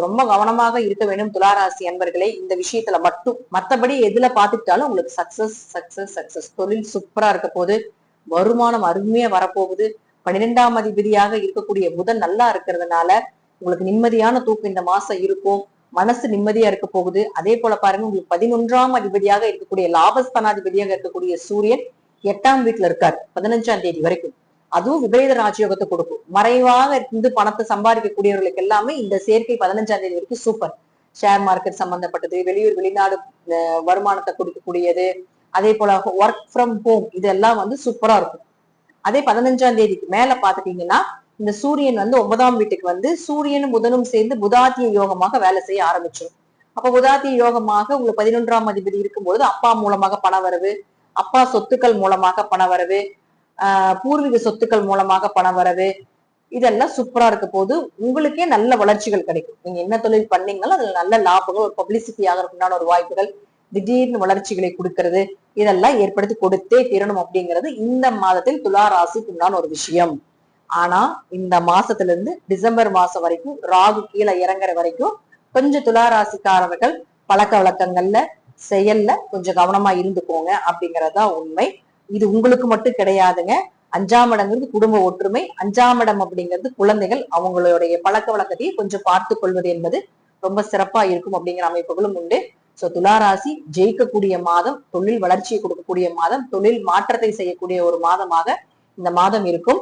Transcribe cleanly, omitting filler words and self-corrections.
ரொம்ப கவனமாக இருக்க வேண்டும் துளாராசி அன்பர்களே இந்த விஷயத்துல மட்டும். மத்தபடி எதுல பாத்துக்கிட்டாலும் உங்களுக்கு சக்சஸ் சக்சஸ் சக்சஸ். தொழில் சூப்பரா இருக்க போது, வருமானம் அருமையா வரப்போகுது. 12ஆம் அதிபதியாக இருக்கக்கூடிய புதன் நல்லா இருக்கிறதுனால உங்களுக்கு நிம்மதியான தூக்கம் இந்த மாசம் இருக்கும். மனசு நிம்மதியா இருக்க போகுது. அதே போல பாருங்க, உங்களுக்கு 11ஆம் அதிபதியாக இருக்கக்கூடிய லாபஸ்தானாதிபதியாக இருக்கக்கூடிய சூரியன் 8ஆம் வீட்டுல இருக்காரு 15ஆம் தேதி வரைக்கும். அதுவும் விபரீத ராஜயோகத்தை கொடுக்கும். மறைவாக இருந்து பணத்தை சம்பாதிக்கக்கூடியவர்களுக்கு எல்லாமே இந்த சேர்க்கை 15ஆம் தேதி வரைக்கும் சூப்பர். ஷேர் மார்க்கெட் சம்பந்தப்பட்டது, வெளியூர் வெளிநாடு வருமானத்தை கொடுக்கக்கூடியது, அதே போல ஒர்க் ஃப்ரம் ஹோம், இதெல்லாம் சூப்பரா இருக்கும். அதே 15ஆம் தேதிக்கு மேல பாத்துட்டீங்கன்னா இந்த சூரியன் 9ஆம் வீட்டுக்கு சூரியனும் புதனும் சேர்ந்து புதாத்திய யோகமாக வேலை செய்ய ஆரம்பிச்சிடும். அப்ப புதாத்திய யோகமாக உங்களுக்கு 11ஆம் அதிபதி இருக்கும்போது அப்பா மூலமாக பண வரவு, அப்பா சொத்துக்கள் மூலமாக பண வரவு, பூர்வீக சொத்துக்கள் மூலமாக பண வரவு, இதெல்லாம் சூப்பரா இருக்க போது உங்களுக்கே நல்ல வளர்ச்சிகள் கிடைக்கும். நீங்க என்ன தொழில் பண்ணீங்களோ அதுல நல்ல லாபங்கள், ஒரு பப்ளிசிட்டி ஆகிறதுக்குண்டான ஒரு வாய்ப்புகள், திடீர்னு வளர்ச்சிகளை கொடுக்கறது, இதெல்லாம் ஏற்படுத்தி கொடுத்தே தீரணும் அப்படிங்கிறது இந்த மாதத்தில் துலா ராசிக்கு உண்டான ஒரு விஷயம். ஆனா இந்த மாசத்துல இருந்து டிசம்பர் மாசம் வரைக்கும் ராகு கீழே இறங்குற வரைக்கும் கொஞ்சம் துலா ராசிக்காரர்கள் பழக்க வழக்கங்கள்ல செயல்ல கொஞ்சம் கவனமா இருந்துக்கோங்க அப்படிங்கறதுதான் உண்மை. இது உங்களுக்கு மட்டும் கிடையாதுங்க. 5ஆம் இடங்கிறது குடும்ப ஒற்றுமை, 5ஆம் இடம் அப்படிங்கிறது குழந்தைகள், அவங்களுடைய பழக்க வழக்கத்தையே கொஞ்சம் பார்த்து கொள்வது என்பது ரொம்ப சிறப்பா இருக்கும் அப்படிங்கிற அமைப்புகளும் உண்டு. சோ துளாராசி ஜெயிக்கக்கூடிய மாதம், தொழில் வளர்ச்சியை கொடுக்கக்கூடிய மாதம், தொழில் மாற்றத்தை செய்யக்கூடிய ஒரு மாதமாக இந்த மாதம் இருக்கும்.